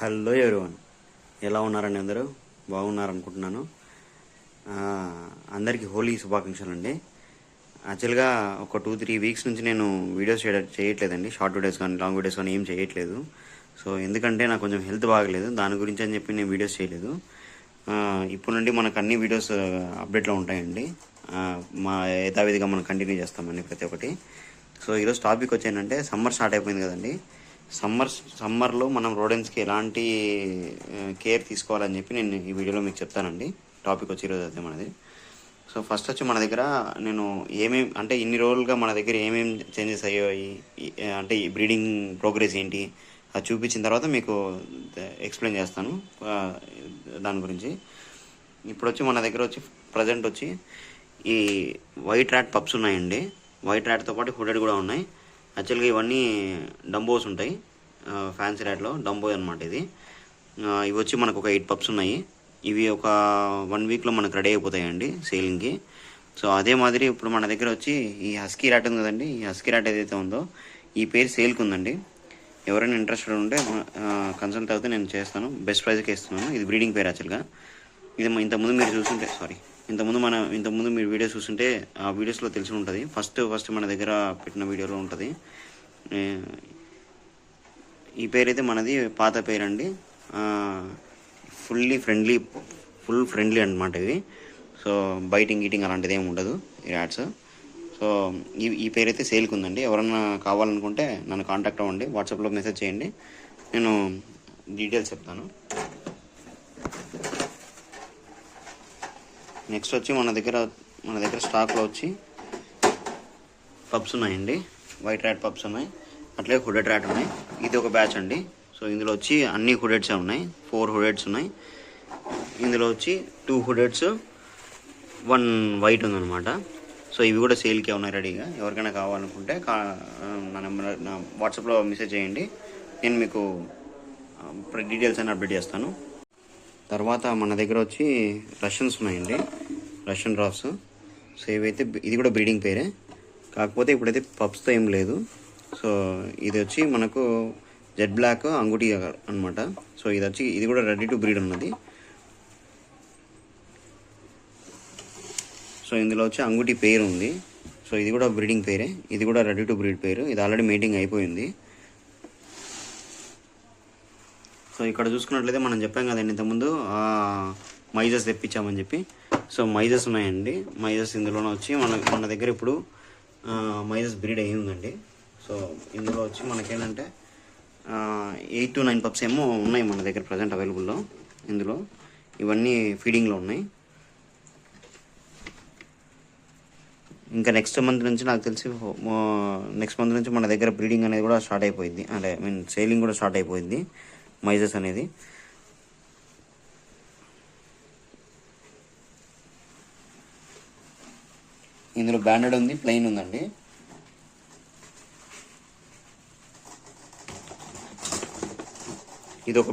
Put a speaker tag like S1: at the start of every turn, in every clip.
S1: Hello everyone, ఎలా ఉన్నారండి? అందరూ బాగున్నారనుకుంటున్నాను. అందరికీ హోలీ శుభాకాంక్షలు అండి. యాక్చువల్గా ఒక 2-3 వీక్స్ నుంచి నేను వీడియోస్ చేయట్లేదండి. షార్ట్ వీడియోస్ కానీ లాంగ్ వీడియోస్ కానీ ఏం చేయట్లేదు. సో ఎందుకంటే నాకు కొంచెం హెల్త్ బాగలేదు, దాని గురించి అని చెప్పి నేను వీడియోస్ చేయలేదు. ఇప్పుడు నుండి మనకు అన్ని వీడియోస్ అప్డేట్లో ఉంటాయండి. మా యథావిధిగా మనం కంటిన్యూ చేస్తామండి ప్రతి ఒక్కటి. సో ఈరోజు టాపిక్ వచ్చేంటంటే సమ్మర్ స్టార్ట్ అయిపోయింది కదండి. సమ్మర్లో మనం రోడెన్స్కి ఎలాంటి కేర్ తీసుకోవాలని చెప్పి నేను ఈ వీడియోలో మీకు చెప్తానండి. టాపిక్ వచ్చి ఈరోజు అయితే మనది. సో ఫస్ట్ వచ్చి మన దగ్గర నేను అంటే ఇన్ని రోజులుగా మన దగ్గర ఏమేమి చేంజెస్ అయ్యాయి, అంటే ఈ బ్రీడింగ్ ప్రోగ్రెస్ ఏంటి అది చూపించిన తర్వాత మీకు ఎక్స్ప్లెయిన్ చేస్తాను దాని గురించి. ఇప్పుడు వచ్చి మన దగ్గర వచ్చి ప్రజెంట్ వచ్చి ఈ వైట్ ర్యాట్ పప్స్ ఉన్నాయండి. వైట్ ర్యాట్తో పాటు హుడెడ్ కూడా ఉన్నాయి. యాక్చువల్గా ఇవన్నీ డంబోస్ ఉంటాయి, ఫ్యాన్సీ ర్యాట్లో డంబో అనమాట ఇది. ఇవి వచ్చి మనకు ఒక 8 పప్స్ ఉన్నాయి. ఇవి ఒక 1 వీక్లో మనకు రెడీ అయిపోతాయండి సేలింగ్కి. సో అదే మాదిరి ఇప్పుడు మన దగ్గర వచ్చి ఈ హస్కీ ర్యాట్ ఉంది కదండి. ఈ హస్కీ ర్యాట్ ఏదైతే ఉందో ఈ పేరు సేల్కి ఉందండి. ఎవరైనా ఇంట్రెస్టెడ్ ఉంటే కన్సల్ట్ అవుతే నేను చేస్తాను, బెస్ట్ ప్రైస్కి ఇస్తున్నాను. ఇది బ్రీడింగ్ పేరు యాక్చువల్గా. ఇది ఇంతకుముందు మీరు చూస్తుంటే ఇంతకుముందు మీరు వీడియోస్ చూస్తుంటే ఆ వీడియోస్లో తెలిసి ఉంటుంది. ఫస్ట్ మన దగ్గర పెట్టిన వీడియోలో ఉంటుంది. ఈ పేరు అయితే మనది పాత పేరు అండి. ఫుల్ ఫ్రెండ్లీ అనమాట ఇవి. సో బైటింగ్ గీటింగ్ అలాంటిది ఏమి ఉండదు ఈ ర్యాట్స్. సో ఈ పేరు అయితే సేల్కి ఉందండి. ఎవరన్నా కావాలనుకుంటే నన్ను కాంటాక్ట్ అవ్వండి, వాట్సాప్లో మెసేజ్ చేయండి, నేను డీటెయిల్స్ చెప్తాను. నెక్స్ట్ వచ్చి మన దగ్గర స్టాక్లో వచ్చి పప్స్ ఉన్నాయండి. వైట్ ర్యాట్ పప్స్ ఉన్నాయి, అట్లే హుడెడ్ ర్యాట్ ఉన్నాయి. ఇది ఒక బ్యాచ్ అండి. సో ఇందులో వచ్చి అన్ని హుడెడ్సే ఉన్నాయి. 4 హుడెడ్స్ ఉన్నాయి. ఇందులో వచ్చి 2 హుడెడ్స్ 1 వైట్ ఉందన్నమాట. సో ఇవి కూడా సేల్కే ఉన్నాయి రెడీగా. ఎవరికైనా కావాలనుకుంటే నా వాట్సాప్లో మెసేజ్ చేయండి, నేను మీకు డీటెయిల్స్ అని అప్డేట్ చేస్తాను. తర్వాత మన దగ్గర వచ్చి రష్యన్స్ ఉన్నాయండి, రష్యన్ డ్రాప్స్. సో ఇది కూడా బ్రీడింగ్ పేరే, కాకపోతే ఇప్పుడైతే పప్స్తో ఏం లేదు. సో ఇది వచ్చి మనకు జెడ్ బ్లాక్ అంగుటి అనమాట. సో ఇది కూడా రెడీ టు బ్రీడ్ ఉన్నది. సో ఇందులో వచ్చి అంగుటి పేరు ఉంది. సో ఇది కూడా బ్రీడింగ్ పేరే, ఇది కూడా రెడీ టు బ్రీడ్ పేరు. ఇది ఆల్రెడీ మీటింగ్ అయిపోయింది. సో ఇక్కడ చూసుకున్నట్లయితే మనం చెప్పాం కదండి ఇంతకుముందు మైజస్ తెప్పించామని చెప్పి. సో మైజస్ ఉన్నాయండి. మైజస్ ఇందులోనే వచ్చి మన దగ్గర ఇప్పుడు మైజస్ బ్రీడ్ అయ్యి ఉందండి. సో ఇందులో వచ్చి మనకేంటంటే 8 to 9 పప్స్ ఏమో ఉన్నాయి మన దగ్గర ప్రజెంట్ అవైలబుల్లో. ఇందులో ఇవన్నీ ఫీడింగ్లో ఉన్నాయి. ఇంకా నెక్స్ట్ మంత్ నుంచి నాకు తెలిసి మన దగ్గర బ్రీడింగ్ అనేది కూడా స్టార్ట్ అయిపోయింది, అంటే సేలింగ్ కూడా స్టార్ట్ అయిపోయింది మైజస్ అనేది. ఇందులో బ్యాండెడ్ ఉంది, ప్లెయిన్ ఉందండి. ఇదొక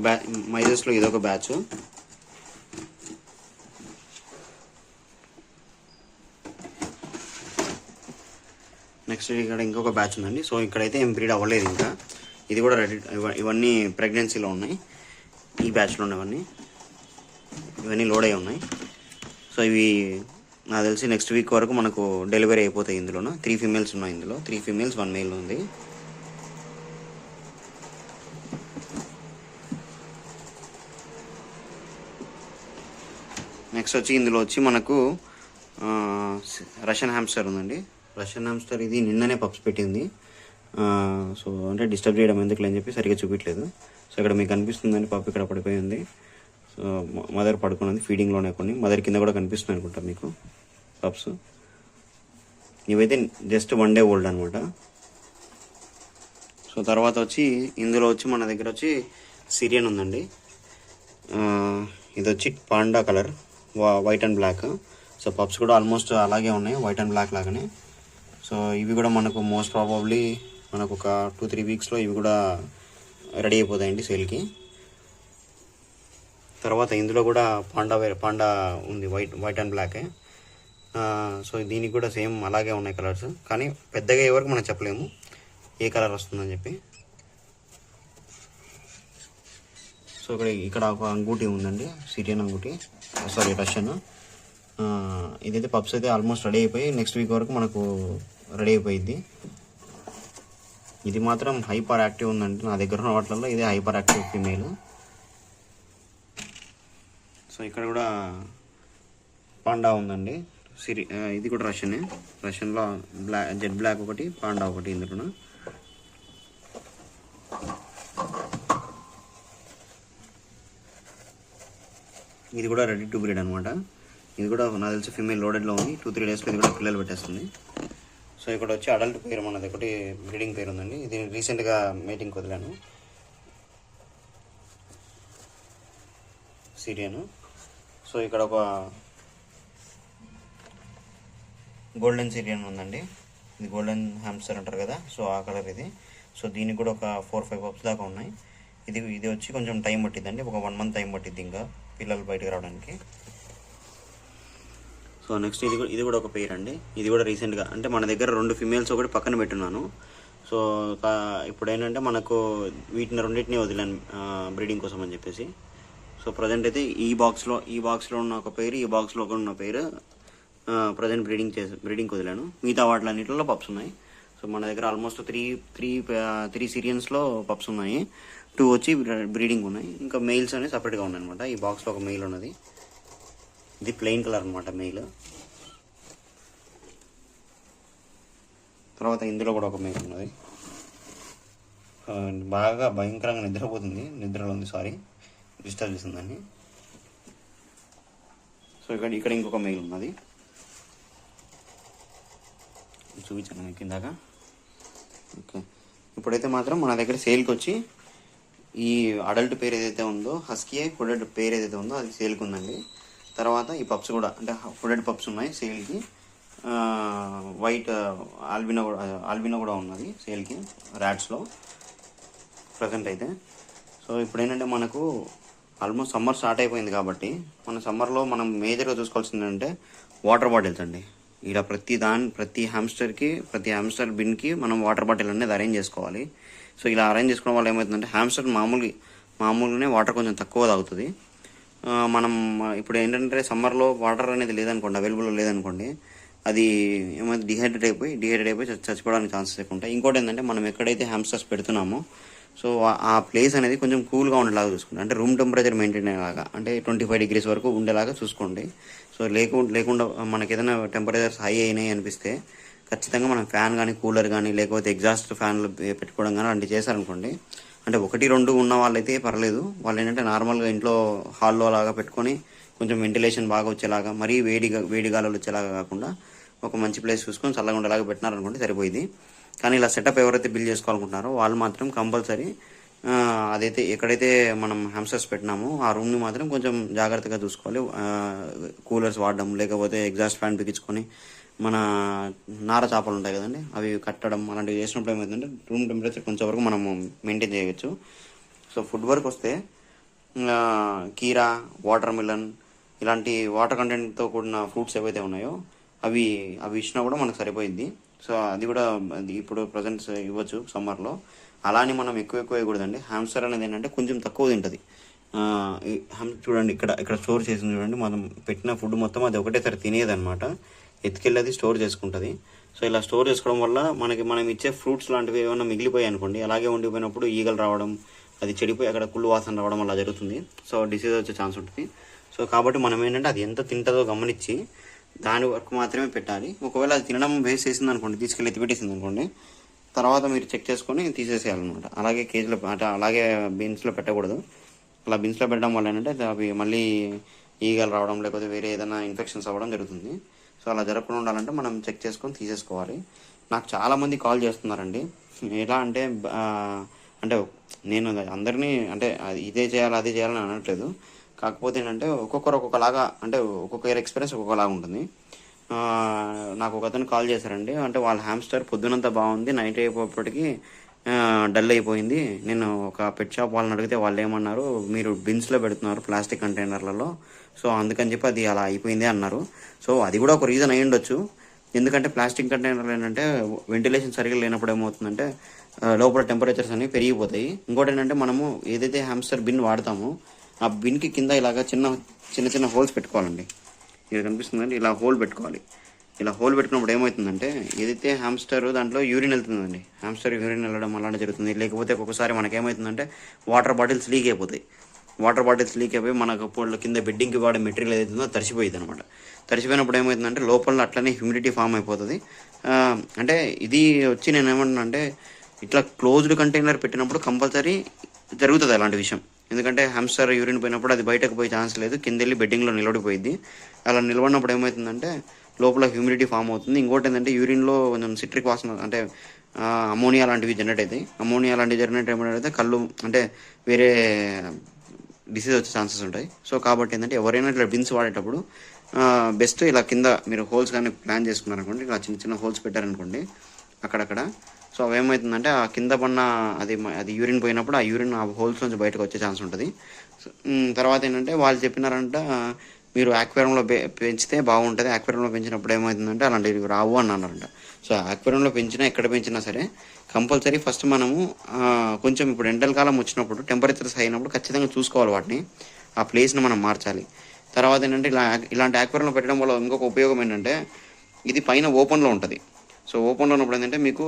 S1: మైజస్లో ఇదొక బ్యాచ్. నెక్స్ట్ ఇక్కడ ఇంకొక బ్యాచ్ ఉందండి. సో ఇక్కడైతే ఏం బ్రీడ్ అవ్వలేదు ఇంకా. ఇది కూడా రెడీ, ఇవన్నీ ప్రెగ్నెన్సీలో ఉన్నాయి. ఈ బ్యాచ్లో ఉన్నవన్నీ ఇవన్నీ లోడ్ అయి ఉన్నాయి. సో ఇవి నాకు తెలిసి నెక్స్ట్ వీక్ వరకు మనకు డెలివరీ అయిపోతాయి. ఇందులోన 3 ఫీమేల్స్ ఉన్నాయి. ఇందులో 3 ఫీమేల్స్ 1 మేల్ ఉంది. నెక్స్ట్ వచ్చి ఇందులో వచ్చి మనకు రష్యన్ హ్యామ్స్టర్ ఉందండి. రష్యన్ హ్యామ్స్టర్ ఇది నిన్ననే పప్స్ పెట్టింది. సో అంటే డిస్టర్బ్ చేయడం ఎందుకులే అని చెప్పి సరిగ్గా చూపించలేదు. సో ఇక్కడ మీకు కనిపిస్తుందండి పప్పు ఇక్కడ పడిపోయింది. సో మదర్ పడుకున్నది ఫీడింగ్లోనే. కొన్ని మదర్ కింద కూడా కనిపిస్తుంది అనుకుంటా మీకు పప్స్. ఇవైతే జస్ట్ 1 day ఓల్డ్ అనమాట. సో తర్వాత వచ్చి ఇందులో వచ్చి మన దగ్గర వచ్చి సిరియన్ ఉందండి. ఇది వచ్చి panda colour, white and black. So pups కూడా ఆల్మోస్ట్ అలాగే ఉన్నాయి, వైట్ అండ్ బ్లాక్ లాగానే. సో ఇవి కూడా మనకు మోస్ట్ ప్రాబబ్లీ మనకు ఒక 2-3 వీక్స్లో ఇవి కూడా రెడీ అయిపోతాయండి సేల్కి. తర్వాత ఇందులో కూడా పాండా ఉంది, వైట్ అండ్ బ్లాకే. సో దీనికి కూడా సేమ్ అలాగే ఉన్నాయి కలర్స్, కానీ పెద్దగా ఏ వరకు మనం చెప్పలేము ఏ కలర్ వస్తుందని చెప్పి. సో ఇక్కడ ఒక అంగూటి ఉందండి, సిరియన్ అంగూటి, సారీ రష్యన్. ఇదైతే పప్స్ అయితే ఆల్మోస్ట్ రెడీ అయిపోయి నెక్స్ట్ వీక్ వరకు మనకు రెడీ అయిపోయింది. ఇది మాత్రం హైపర్ యాక్టివ్ ఉందండి, నా దగ్గర ఉన్న వాటిల్లో ఇదే హైపర్ యాక్టివ్ ఫీమేల్. సో ఇక్కడ కూడా పాండా ఉందండి, ఇది కూడా రష్యన్లో జెడ్ బ్లాక్ ఒకటి, పాండా ఒకటి ఇందులో. ఇది కూడా రెడీ టు బ్రీడ్ అనమాట. ఇది కూడా నాకు తెలిసి ఫీమేల్ లోడెడ్లో ఉంది. 2-3 డేస్లో ఇది కూడా పిల్లలు పెట్టేస్తుంది. సో ఇక్కడ వచ్చి అడల్ట్ పేరు మనది ఒకటి బ్రీడింగ్ పేరు ఉందండి. ఇది రీసెంట్గా మీటింగ్కి వదిలాను, సిరియన్. సో ఇక్కడ ఒక గోల్డెన్ సిరియన్ ఉందండి, ఇది గోల్డెన్ హ్యామ్స్టర్ అంటారు కదా, సో ఆ కలర్ ఇది. సో దీనికి కూడా ఒక 4-5 పప్స్ దాకా ఉన్నాయి. ఇది వచ్చి కొంచెం టైం పట్టిద్దండి, ఒక 1 month టైం పట్టిద్ది ఇంకా పిల్లలు బయటకు రావడానికి. సో నెక్స్ట్ ఇది కూడా ఒక పేరు అండి. ఇది కూడా రీసెంట్గా అంటే మన దగ్గర 2 ఫిమేల్స్ ఒకటి పక్కన పెట్టున్నాను. సో ఇప్పుడు ఏంటంటే మనకు వీటిని రెండింటిని వదిలాను బ్రీడింగ్ కోసం అని చెప్పేసి. సో ప్రజెంట్ అయితే ఈ బాక్స్లో ఉన్న ఒక పేరు, ఈ బాక్స్లో ఉన్న పేరు ప్రజెంట్ బ్రీడింగ్కి వదిలాను. మిగతా వాటిలన్నింటిలో పప్స్ ఉన్నాయి. సో మన దగ్గర ఆల్మోస్ట్ త్రీ సిరియన్స్లో పప్స్ ఉన్నాయి, 2 వచ్చి బ్రీడింగ్ ఉన్నాయి. ఇంకా మెయిల్స్ అనేవి సపరేట్గా ఉన్నాయి అనమాట. ఈ బాక్స్లో ఒక మెయిల్ ఉన్నది, ఇది ప్లెయిన్ కలర్ అనమాట మెయిల్. తర్వాత ఇందులో కూడా ఒక మెయిల్ ఉన్నది, బాగా భయంకరంగా నిద్రలో ఉంది, సారీ డిస్టర్బ్ చేసిందని. సో ఇక్కడ ఇంకొక మెయిల్ ఉన్నది, చూపించాను మీకు ఇందాక. ఓకే, ఇప్పుడైతే మాత్రం మన దగ్గర సేల్కి వచ్చి ఈ అడల్ట్ పేరు ఏదైతే ఉందో, హస్కీ ఫుడెడ్ పేరు ఏదైతే ఉందో అది సేల్కి ఉందండి. తర్వాత ఈ పప్స్ కూడా అంటే ఫుడెడ్ పప్స్ ఉన్నాయి సేల్కి. వైట్ ఆల్బినో కూడా ఉన్నది సేల్కి ర్యాట్స్లో ప్రజెంట్ అయితే. సో ఇప్పుడు ఏంటంటే మనకు ఆల్మోస్ట్ సమ్మర్ స్టార్ట్ అయిపోయింది కాబట్టి మన సమ్మర్లో మనం మేజర్గా చూసుకోవాల్సింది అంటే వాటర్ బాటిల్స్ అండి. ఇలా ప్రతి హ్యామ్స్టర్ బిన్కి మనం వాటర్ బాటిల్ అనేది అరేంజ్ చేసుకోవాలి. సో ఇలా అరేంజ్ చేసుకోవడం వల్ల ఏమవుతుందంటే హ్యామ్స్టర్ మామూలుగానే వాటర్ కొంచెం తక్కువ తాగుతుంది. మనం ఇప్పుడు ఏంటంటే సమ్మర్లో వాటర్ అనేది లేదనుకోండి, అవైలబుల్ లేదనుకోండి, అది ఏమైతే డిహైడ్రేట్ అయిపోయి చచ్చిపోవడానికి ఛాన్సెస్ ఎక్కువ ఉంటాయి. ఇంకోటి ఏంటంటే మనం ఎక్కడైతే హ్యామ్స్టర్స్ పెడుతున్నామో సో ఆ ప్లేస్ అనేది కొంచెం కూల్గా ఉండేలాగా చూసుకోండి. అంటే రూమ్ టెంపరేచర్ మెయింటైన్ అయ్యేలాగా, అంటే 25 degrees వరకు ఉండేలాగా చూసుకోండి. సో లేకుండా మనకి ఏదైనా టెంపరేచర్స్ హై అయినాయి అనిపిస్తే ఖచ్చితంగా మనం ఫ్యాన్ కానీ కూలర్ కానీ లేకపోతే ఎగ్జాస్ట్ ఫ్యాన్లు పెట్టుకోవడం కానీ అలాంటివి చేశారనుకోండి, అంటే 1-2 ఉన్న వాళ్ళైతే పర్లేదు. వాళ్ళు ఏంటంటే నార్మల్గా ఇంట్లో హాల్లో అలాగా పెట్టుకొని కొంచెం వెంటిలేషన్ బాగా వచ్చేలాగా, మరీ వేడి గాలులు వచ్చేలాగా కాకుండా ఒక మంచి ప్లేస్ చూసుకొని చల్లగా ఉండేలాగా పెట్టినారనుకోండి సరిపోయింది. కానీ ఇలా సెటప్ ఎవరైతే బిల్డ్ చేసుకోవాలనుకుంటున్నారో వాళ్ళు మాత్రం కంపల్సరీ అదైతే ఎక్కడైతే మనం హ్యామ్స్టర్స్ పెట్టినామో ఆ రూమ్ని మాత్రం కొంచెం జాగ్రత్తగా చూసుకోవాలి. కూలర్స్ వాడడం, లేకపోతే ఎగ్జాస్ట్ ఫ్యాన్ బిగించుకొని మన నార చేపలు ఉంటాయి కదండి అవి కట్టడం అలాంటివి చేసినప్పుడు ఏమవుతుందంటే రూమ్ టెంపరేచర్ కొంచెం వరకు మనము మెయింటైన్ చేయవచ్చు. సో ఫుడ్ వరకు వస్తే కీరా, వాటర్ మిలన్ ఇలాంటి వాటర్ కంటెంట్తో కూడిన ఫ్రూట్స్ ఏవైతే ఉన్నాయో అవి ఇచ్చినా కూడా మనకు సరిపోయింది. సో అది కూడా ఇప్పుడు ప్రజెంట్ ఇవ్వచ్చు సమ్మర్లో. అలానే మనం ఎక్కువ వేయకూడదండి. హ్యామ్స్టర్ అనేది ఏంటంటే కొంచెం తక్కువ తింటుంది. చూడండి ఇక్కడ స్టోర్ చేసింది చూడండి, మనం పెట్టిన ఫుడ్ మొత్తం అది ఒకటేసారి తినేది అనమాట, ఎత్తుకెళ్ళి అది స్టోర్ చేసుకుంటుంది. సో ఇలా స్టోర్ చేసుకోవడం వల్ల మనం ఇచ్చే ఫ్రూట్స్ లాంటివి ఏమైనా మిగిలిపోయాయి అనుకోండి, అలాగే ఉండిపోయినప్పుడు ఈగలు రావడం, అది చెడిపోయి అక్కడ కుళ్ళు వాసన రావడం అలా జరుగుతుంది. సో డిసీజ్ వచ్చే ఛాన్స్ ఉంటుంది. సో కాబట్టి మనం ఏంటంటే అది ఎంత తింటుందో గమనించి దాని వరకు మాత్రమే పెట్టాలి. ఒకవేళ అది తినడం వేస్ట్ చేసింది అనుకోండి, తీసుకెళ్ళి ఎత్తిపెట్టేసింది అనుకోండి, తర్వాత మీరు చెక్ చేసుకొని తీసేసేయాలన్నమాట. అలాగే కేజీలో అంటే అలాగే బిన్స్లో పెట్టకూడదు. అలా బిన్స్లో పెట్టడం వల్ల ఏంటంటే అవి మళ్ళీ ఈగలు రావడం లేకపోతే వేరే ఏదైనా ఇన్ఫెక్షన్స్ అవ్వడం జరుగుతుంది. సో అలా జరగకుండా ఉండాలంటే మనం చెక్ చేసుకొని తీసేసుకోవాలి. నాకు చాలామంది కాల్ చేస్తున్నారండి. ఎలా అంటే నేను అందరినీ అంటే ఇదే చేయాలి అదే చేయాలని అనట్లేదు. కాకపోతే ఏంటంటే ఒక్కొక్కరు ఒక్కొక్కలాగా, అంటే ఒక్కొక్కరి ఎక్స్పీరియన్స్ ఒక్కొక్కలాగా ఉంటుంది. నాకు ఒక అతను కాల్ చేశారండి. అంటే వాళ్ళ హ్యామ్స్టర్ పొద్దునంతా బాగుంది, నైట్ అయిపోయేప్పటికీ డల్ అయిపోయింది. నేను ఒక పెట్ షాప్ వాళ్ళని అడిగితే వాళ్ళు ఏమన్నారు, మీరు బిన్స్లో పెడుతున్నారు ప్లాస్టిక్ కంటైనర్లలో, సో అందుకని చెప్పి అది అలా అయిపోయింది అన్నారు. సో అది కూడా ఒక రీజన్ అయి ఉండొచ్చు. ఎందుకంటే ప్లాస్టిక్ కంటైనర్లు ఏంటంటే వెంటిలేషన్ సరిగ్గా లేనప్పుడు ఏమవుతుందంటే లోపల టెంపరేచర్స్ అనేవి పెరిగిపోతాయి. ఇంకోటి ఏంటంటే మనము ఏదైతే హ్యామ్స్టర్ బిన్ వాడతామో ఆ బిన్కి కింద ఇలాగా చిన్న చిన్న చిన్న హోల్స్ పెట్టుకోవాలండి. ఇది కనిపిస్తుందండి, ఇలా హోల్ పెట్టుకోవాలి. ఇలా హోల్ పెట్టుకున్నప్పుడు ఏమవుతుందంటే ఏదైతే హ్యామ్స్టర్ దాంట్లో యూరిన్ వెళ్తుందండి, హ్యామ్స్టర్ యూరిన్ వెళ్ళడం అలాంటి జరుగుతుంది. లేకపోతే ఒక్కొక్కసారి మనకేమవుతుందంటే వాటర్ బాటిల్స్ లీక్ అయిపోతాయి. వాటర్ బాటిల్స్ లీక్ అయిపోయి మనకు కింద బెడ్డింగ్కి వాడే మెటీరియల్ ఏదైతుందో తడిసిపోయింది అనమాట. తడిసిపోయినప్పుడు ఏమవుతుందంటే లోపల అట్లనే హ్యూమిడిటీ ఫామ్ అయిపోతుంది. అంటే ఇది వచ్చి నేను ఏమంటున్నా అంటే ఇట్లా క్లోజ్డ్ కంటైనర్ పెట్టినప్పుడు కంపల్సరీ జరుగుతుంది అలాంటి విషయం. ఎందుకంటే హ్యామ్స్టర్ యూరిన్ పోయినప్పుడు అది బయటకు పోయే ఛాన్స్ లేదు, కింద వెళ్ళి బెడ్డింగ్లో నిలబడిపోయింది. అలా నిలబడినప్పుడు ఏమవుతుందంటే లోపల హ్యూమిడిటీ ఫామ్ అవుతుంది. ఇంకోటి ఏంటంటే యూరిన్లో కొంచెం సిట్రిక్ వాసన అంటే అమోనియా లాంటివి జనరేట్ అవుతాయి. అమోనియా లాంటివి జనరేట్ అయితే కళ్ళు అంటే వేరే డిసీజ్ వచ్చే ఛాన్సెస్ ఉంటాయి. సో కాబట్టి ఏంటంటే ఎవరైనా ఇట్లా బిన్స్ వాడేటప్పుడు బెస్ట్ ఇలా కింద మీరు హోల్స్ కానీ ప్లాన్ చేసుకున్నారనుకోండి, ఇలా చిన్న చిన్న హోల్స్ పెట్టారనుకోండి అక్కడక్కడ. సో అవి ఏమవుతుందంటే ఆ కింద పడిన అది యూరిన్ పోయినప్పుడు ఆ యూరిన్ ఆ హోల్స్ నుంచి బయటకు వచ్చే ఛాన్స్ ఉంటుంది. తర్వాత ఏంటంటే వాళ్ళు చెప్పినారంట మీరు యాక్వేరియంలో పెంచితే బాగుంటుంది, యాక్వేరియంలో పెంచినప్పుడు ఏమవుతుందంటే అలాంటివి రావు అని అన్నారంట. సో యాక్వేరియంలో పెంచినా ఎక్కడ పెంచినా సరే కంపల్సరీ ఫస్ట్ మనము కొంచెం ఇప్పుడు ఎండల కాలం వచ్చినప్పుడు టెంపరేచర్స్ అయినప్పుడు ఖచ్చితంగా చూసుకోవాలి వాటిని, ఆ ప్లేస్ని మనం మార్చాలి. తర్వాత ఏంటంటే ఇలాంటి యాక్వేరియంలో పెట్టడం వల్ల ఇంకొక ఉపయోగం ఏంటంటే ఇది పైన ఓపెన్లో ఉంటుంది. సో ఓపెన్లో ఉన్నప్పుడు ఏంటంటే మీకు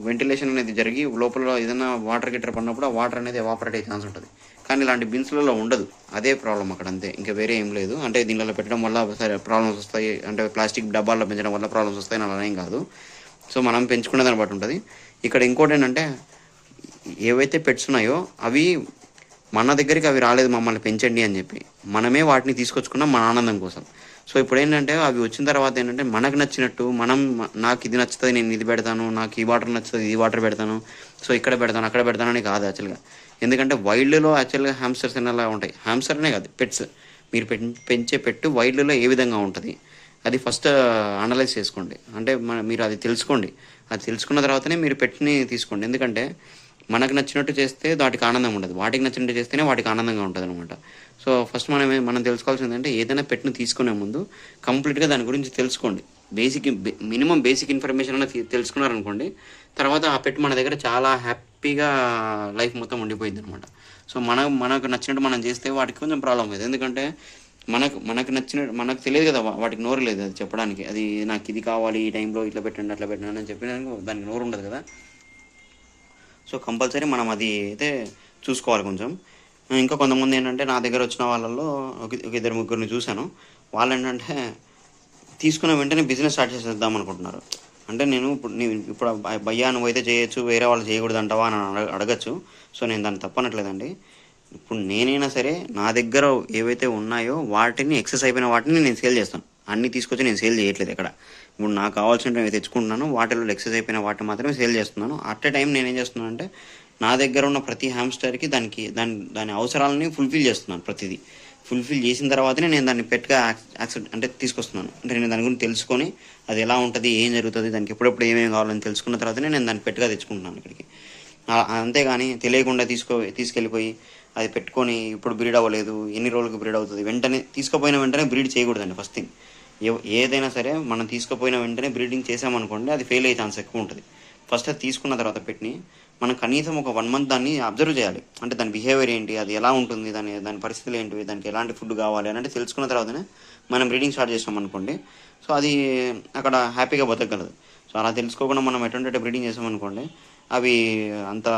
S1: వెంటిలేషన్ అనేది జరిగి లోపల ఏదైనా వాటర్ గిటర్ పడినప్పుడు ఆ వాటర్ అనేది ఎవాపరేట్ అయ్యే ఛాన్స్ ఉంటుంది. కానీ ఇలాంటి బిన్స్లలో ఉండదు, అదే ప్రాబ్లం అక్కడ, అంతే, ఇంకా వేరే ఏం లేదు. అంటే దీనిలో పెట్టడం వల్ల సరే ప్రాబ్లమ్స్ వస్తాయి, అంటే ప్లాస్టిక్ డబ్బాల్లో పెంచడం వల్ల ప్రాబ్లమ్స్ వస్తాయి అలా ఏం కాదు. సో మనం పెంచుకునే దాన్ని బట్టి ఉంటుంది. ఇక్కడ ఇంకోటి ఏంటంటే ఏవైతే పెట్స్ ఉన్నాయో అవి మన దగ్గరికి అవి రాలేదు మమ్మల్ని పెంచండి అని చెప్పి, మనమే వాటిని తీసుకొచ్చుకున్నాం మన ఆనందం కోసం. సో ఇప్పుడు ఏంటంటే అవి వచ్చిన తర్వాత ఏంటంటే మనకు నచ్చినట్టు మనం నాకు ఇది నచ్చుతుంది నేను ఇది పెడతాను, నాకు ఈ వాటర్ నచ్చుతుంది ఈ వాటర్ పెడతాను, సో ఇక్కడ పెడతాను అక్కడ పెడతాను అని కాదు యాక్చువల్గా. ఎందుకంటే వైల్డ్లో యాక్చువల్గా హ్యామ్స్టర్స్ ఎలా ఉంటాయి, హ్యామ్స్టర్నే కాదు పెట్స్ మీరు పెంచే పెట్టు వైల్డ్లో ఏ విధంగా ఉంటుంది అది ఫస్ట్ అనలైజ్ చేసుకోండి. అంటే మీరు అది తెలుసుకోండి, అది తెలుసుకున్న తర్వాతనే మీరు పెట్ని తీసుకోండి. ఎందుకంటే మనకు నచ్చినట్టు చేస్తే వాటికి ఆనందం ఉండదు, వాటికి నచ్చినట్టు చేస్తేనే వాటికి ఆనందంగా ఉంటుంది అనమాట. సో ఫస్ట్ మనం తెలుసుకోవాల్సింది ఏంటంటే ఏదైనా పెట్ని తీసుకునే ముందు కంప్లీట్గా దాని గురించి తెలుసుకోండి. మినిమం బేసిక్ ఇన్ఫర్మేషన్ అనేది తెలుసుకున్నారనుకోండి, తర్వాత ఆ పెట్ మన దగ్గర చాలా హ్యాపీగా లైఫ్ మొత్తం ఉండిపోయింది అనమాట. సో మనకు నచ్చినట్టు మనం చేస్తే వాటికి కొంచెం ప్రాబ్లం అవుతుంది. ఎందుకంటే మనకు నచ్చినట్టు మనకు తెలియదు కదా, వాటికి నోరు లేదు అది చెప్పడానికి, అది నాకు ఇది కావాలి ఈ టైంలో ఇట్లా పెట్టండి అట్లా పెట్టండి అని చెప్పినానికి దానికి నోరు ఉండదు కదా. సో కంపల్సరీ మనం అది అయితే చూసుకోవాలి కొంచెం. ఇంకా కొంతమంది ఏంటంటే నా దగ్గర వచ్చిన వాళ్ళల్లో ఒక ఇద్దరు ముగ్గురిని చూశాను, వాళ్ళు ఏంటంటే తీసుకున్న వెంటనే బిజినెస్ స్టార్ట్ చేసేద్దాం అనుకుంటున్నారు. అంటే ఇప్పుడు భయ్యా నువ్వైతే చేయొచ్చు వేరే వాళ్ళు చేయకూడదు అంటావా అని అడగచ్చు. సో నేను దాన్ని తప్పనట్లేదండి. ఇప్పుడు నేనైనా సరే నా దగ్గర ఏవైతే ఉన్నాయో వాటిని ఎక్సెస్ అయిపోయిన వాటిని నేను సేల్ చేస్తాను, అన్నీ తీసుకొచ్చి నేను సేల్ చేయట్లేదు ఎక్కడ. ఇప్పుడు నాకు కావాల్సినవి తెచ్చుకుంటున్నాను, వాటిలో ఎక్సెస్ అయిపోయిన వాటిని మాత్రమే సేల్ చేస్తున్నాను. అట్ ఏ టైం నేనేం చేస్తున్నాను అంటే నా దగ్గర ఉన్న ప్రతి హ్యామ్స్టర్కి దాని అవసరాలని ఫుల్ఫిల్ చేస్తున్నాను. ప్రతిదీ ఫుల్ఫిల్ చేసిన తర్వాతనే నేను దాన్ని పెట్గా యాక్సెప్ట్ అంటే తీసుకొస్తున్నాను. అంటే నేను దాని గురించి తెలుసుకొని అది ఎలా ఉంటుంది ఏం జరుగుతుంది దానికి ఎప్పుడెప్పుడు ఏమేమి కావాలని తెలుసుకున్న తర్వాతనే నేను దాన్ని పెట్గా తెచ్చుకుంటున్నాను ఇక్కడికి. అంతేగాని తెలియకుండా తీసుకెళ్ళిపోయి అది పెట్టుకొని ఇప్పుడు బ్రీడ్ అవ్వలేదు ఎన్ని రోజులకు బ్రీడ్ అవుతుంది వెంటనే తీసుకుపోయిన వెంటనే బ్రీడ్ చేయకూడదండి. ఫస్ట్ థింగ్ ఏదైనా సరే మనం తీసుకుపోయిన వెంటనే బ్రీడింగ్ చేసామనుకోండి అది ఫెయిల్ అయ్యే ఛాన్స్ ఎక్కువ ఉంటుంది. ఫస్ట్ అది తీసుకున్న తర్వాత పెట్టిని మనం కనీసం ఒక 1 month దాన్ని అబ్జర్వ్ చేయాలి. అంటే దాని బిహేవియర్ ఏంటి, అది ఎలా ఉంటుంది, దాని పరిస్థితులు ఏంటివి, దానికి ఎలాంటి ఫుడ్ కావాలి అని అంటే తెలుసుకున్న తర్వాతనే మనం బ్రీడింగ్ స్టార్ట్ చేసాం అనుకోండి, సో అది అక్కడ హ్యాపీగా బతకగలదు. సో అలా తెలుసుకోకుండా మనం ఎటువంటి బ్రీడింగ్ చేసామనుకోండి అవి అంత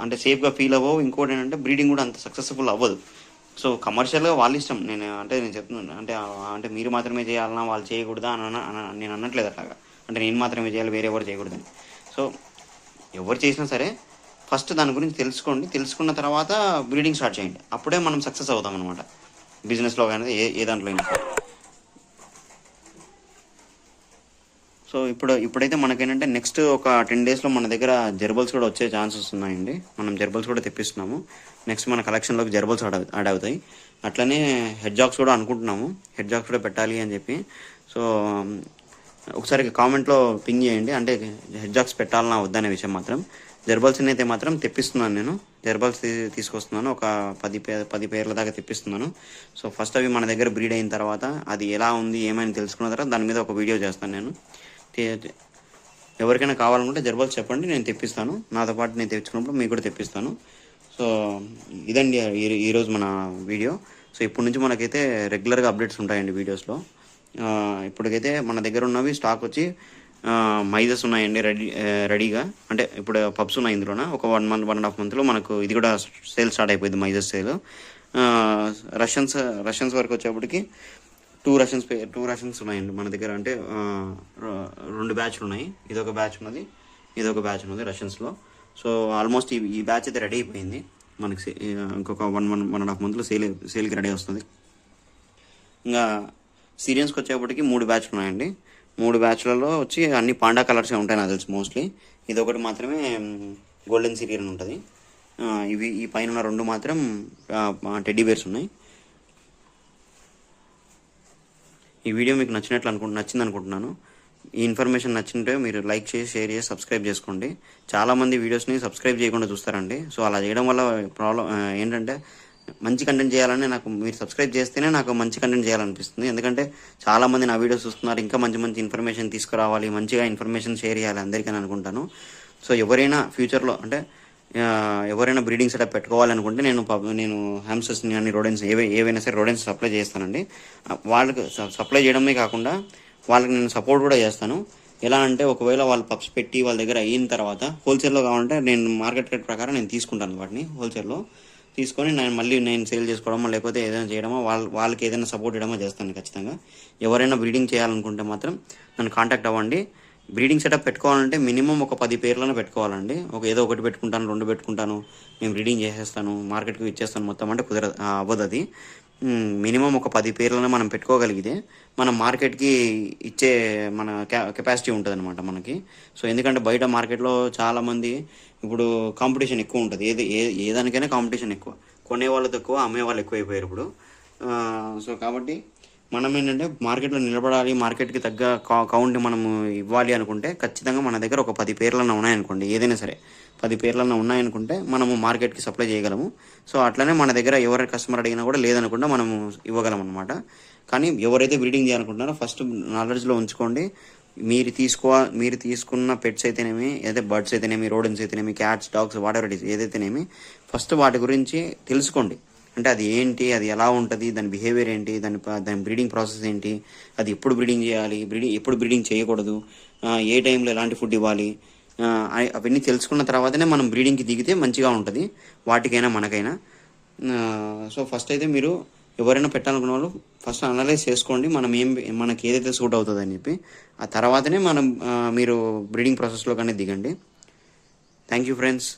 S1: అంటే సేఫ్గా ఫీల్ అవ్వవు. ఇంకోటి ఏంటంటే బ్రీడింగ్ కూడా అంత సక్సెస్ఫుల్ అవ్వదు. సో కమర్షియల్గా వాళ్ళ ఇష్టం, నేను చెప్తున్నాను అంటే మీరు మాత్రమే చేయాలన్నా వాళ్ళు చేయకూడదా అని నేను అనట్లేదు అట్లాగా. అంటే నేను మాత్రమే చేయాలి వేరే ఎవరు చేయకూడదని. సో ఎవరు చేసినా సరే ఫస్ట్ దాని గురించి తెలుసుకోండి, తెలుసుకున్న తర్వాత బ్రీడింగ్ స్టార్ట్ చేయండి, అప్పుడే మనం సక్సెస్ అవుతాం అనమాట బిజినెస్లో కానీ ఏ దాంట్లో అయినా. సో ఇప్పుడైతే మనకేంటంటే నెక్స్ట్ ఒక 10 daysలో మన దగ్గర జెర్బల్స్ కూడా వచ్చే ఛాన్సెస్ ఉన్నాయండి. మనం జెర్బల్స్ కూడా తెప్పిస్తున్నాము. నెక్స్ట్ మన కలెక్షన్లోకి జెర్బల్స్ యాడ్ అవుతాయి. అట్లనే హెడ్ జాక్స్ కూడా అనుకుంటున్నాము, హెడ్ జాక్స్ కూడా పెట్టాలి అని చెప్పి. సో ఒకసారి కామెంట్లో పింగ్ చేయండి, అంటే హెడ్ జాక్స్ పెట్టాలన్నా వద్దనే విషయం మాత్రం. జెర్బల్స్ని అయితే మాత్రం తెప్పిస్తున్నాను, నేను జెర్బల్స్ తీసుకొస్తున్నాను, ఒక 10 పేర్ల దాకా తెప్పిస్తున్నాను. సో ఫస్ట్ అవి మన దగ్గర బ్రీడ్ అయిన తర్వాత అది ఎలా ఉంది ఏమైనా తెలుసుకున్న తర్వాత దాని మీద ఒక వీడియో చేస్తాను నేను. ఎవరికైనా కావాలనుకుంటే జర్బల్స్ చెప్పండి, నేను తెప్పిస్తాను. నాతో పాటు నేను తెచ్చుకున్నప్పుడు మీకు కూడా తెప్పిస్తాను. సో ఇదండి ఈరోజు మన వీడియో. సో ఇప్పటి నుంచి మనకైతే రెగ్యులర్గా అప్డేట్స్ ఉంటాయండి వీడియోస్లో. ఇప్పటికైతే మన దగ్గర ఉన్నవి స్టాక్ వచ్చి మైజెస్ ఉన్నాయండి రెడీగా. అంటే ఇప్పుడు పబ్స్ ఉన్నాయి ఇందులోన. ఒక 1.5 మంత్లో మనకు ఇది కూడా సేల్ స్టార్ట్ అయిపోయింది, మైజెస్ సేల్. రష్యన్స్ వరకు వచ్చేప్పటికి టూ రషన్స్ ఉన్నాయండి మన దగ్గర. అంటే 2 బ్యాచ్లు ఉన్నాయి. ఇదొక బ్యాచ్ ఉన్నది రషన్స్లో. సో ఆల్మోస్ట్ ఈ బ్యాచ్ అయితే రెడీ అయిపోయింది. మనకి ఇంకొక 1.5 మంత్లో సేల్కి రెడీ వస్తుంది. ఇంకా సీరియన్స్కి వచ్చేప్పటికి 3 బ్యాచ్లు ఉన్నాయండి. 3 బ్యాచ్లలో వచ్చి అన్ని పాండా కలర్సే ఉంటాయి నాకు తెలిసి మోస్ట్లీ. ఇది ఒకటి మాత్రమే గోల్డెన్ సిరియన్ ఉంటుంది. ఈ పైన ఉన్న 2 మాత్రం టెడ్డీ బేర్స్ ఉన్నాయి. ఈ వీడియో మీకు నచ్చింది అనుకుంటున్నాను. ఈ ఇన్ఫర్మేషన్ నచ్చింటే మీరు లైక్ చేసి, షేర్ చేసి, సబ్స్క్రైబ్ చేసుకోండి. చాలామంది వీడియోస్ని సబ్స్క్రైబ్ చేయకుండా చూస్తారండి. సో అలా చేయడం వల్ల ప్రాబ్లం ఏంటంటే, మంచి కంటెంట్ చేయాలని నాకు, మీరు సబ్స్క్రైబ్ చేస్తేనే నాకు మంచి కంటెంట్ చేయాలనిపిస్తుంది. ఎందుకంటే చాలామంది నా వీడియోస్ చూస్తున్నారు, ఇంకా మంచి ఇన్ఫర్మేషన్ తీసుకురావాలి, మంచిగా ఇన్ఫర్మేషన్ షేర్ చేయాలి అందరికీ అని అనుకుంటాను. సో ఎవరైనా ఫ్యూచర్లో అంటే ఎవరైనా బ్రీడింగ్ సెటప్ పెట్టుకోవాలనుకుంటే నేను హ్యామ్స్టర్స్ని కానీ రోడెన్స్ ఏవైనా సరే రోడెన్స్ సప్లై చేస్తానండి. వాళ్ళకి సప్లై చేయడమే కాకుండా వాళ్ళకి నేను సపోర్ట్ కూడా చేస్తాను. ఎలా అంటే, ఒకవేళ వాళ్ళు పప్స్ పెట్టి వాళ్ళ దగ్గర అయిన తర్వాత హోల్సేల్లో కావాలంటే నేను మార్కెట్ రేట్ ప్రకారం నేను తీసుకుంటాను. వాటిని హోల్సేల్లో తీసుకొని నేను సేల్ చేసుకోవడమో లేకపోతే ఏదైనా చేయడమో వాళ్ళకి ఏదైనా సపోర్ట్ ఇవ్వడమో చేస్తాను ఖచ్చితంగా. ఎవరైనా బ్రీడింగ్ చేయాలనుకుంటే మాత్రం నన్ను కాంటాక్ట్ అవ్వండి. బ్రీడింగ్ సెటప్ పెట్టుకోవాలంటే మినిమం ఒక 10 పేర్లను పెట్టుకోవాలండి. ఏదో ఒకటి పెట్టుకుంటాను, 2 పెట్టుకుంటాను, నేను బ్రీడింగ్ చేసేస్తాను, మార్కెట్కి ఇచ్చేస్తాను మొత్తం అంటే అవ్వదు అది. మినిమం ఒక 10 పేర్లను మనం పెట్టుకోగలిగితే మనం మార్కెట్కి ఇచ్చే మన కెపాసిటీ ఉంటుంది అనమాట మనకి. సో ఎందుకంటే బయట మార్కెట్లో చాలామంది ఇప్పుడు కాంపిటీషన్ ఎక్కువ ఉంటుంది. ఏ దానికైనా కాంపిటీషన్ ఎక్కువ, కొనేవాళ్ళు తక్కువ, అమ్మేవాళ్ళు ఎక్కువ అయిపోయారు ఇప్పుడు. సో కాబట్టి మనం ఏంటంటే మార్కెట్లో నిలబడాలి, మార్కెట్కి తగ్గ కౌంట్ మనము ఇవ్వాలి అనుకుంటే ఖచ్చితంగా మన దగ్గర ఒక 10 పేర్లన్నా ఉన్నాయనుకోండి, ఏదైనా సరే 10 పేర్లన్నా ఉన్నాయనుకుంటే మనము మార్కెట్కి సప్లై చేయగలము. సో అట్లనే మన దగ్గర ఎవరి కస్టమర్ అడిగినా కూడా లేదనుకుంటే మనము ఇవ్వగలం అనమాట. కానీ ఎవరైతే బ్రీడింగ్ చేయాలనుకుంటున్నారో ఫస్ట్ నాలెడ్జ్లో ఉంచుకోండి. మీరు తీసుకున్న పెట్స్ అయితేనేమి, ఏదైతే బర్డ్స్ అయితేనేమి, రోడెన్స్ అయితేనేమి, cats, dogs, whatever it is ఏదైతేనేమి, ఫస్ట్ వాటి గురించి తెలుసుకోండి. అంటే అది ఏంటి, అది ఎలా ఉంటుంది, దాని బిహేవియర్ ఏంటి, దాని బ్రీడింగ్ ప్రాసెస్ ఏంటి, అది ఎప్పుడు బ్రీడింగ్ చేయాలి, ఎప్పుడు బ్రీడింగ్ చేయకూడదు, ఏ టైంలో ఎలాంటి ఫుడ్ ఇవ్వాలి, అవన్నీ తెలుసుకున్న తర్వాతనే మనం బ్రీడింగ్కి దిగితే మంచిగా ఉంటుంది వాటికైనా మనకైనా. సో ఫస్ట్ అయితే మీరు ఎవరైనా పెట్టాలనుకున్న వాళ్ళు ఫస్ట్ అనలైజ్ చేసుకోండి, మనకి ఏదైతే సూట్ అవుతుంది అని చెప్పి. ఆ తర్వాతనే మీరు బ్రీడింగ్ ప్రాసెస్లో కానీ దిగండి. Thank you friends.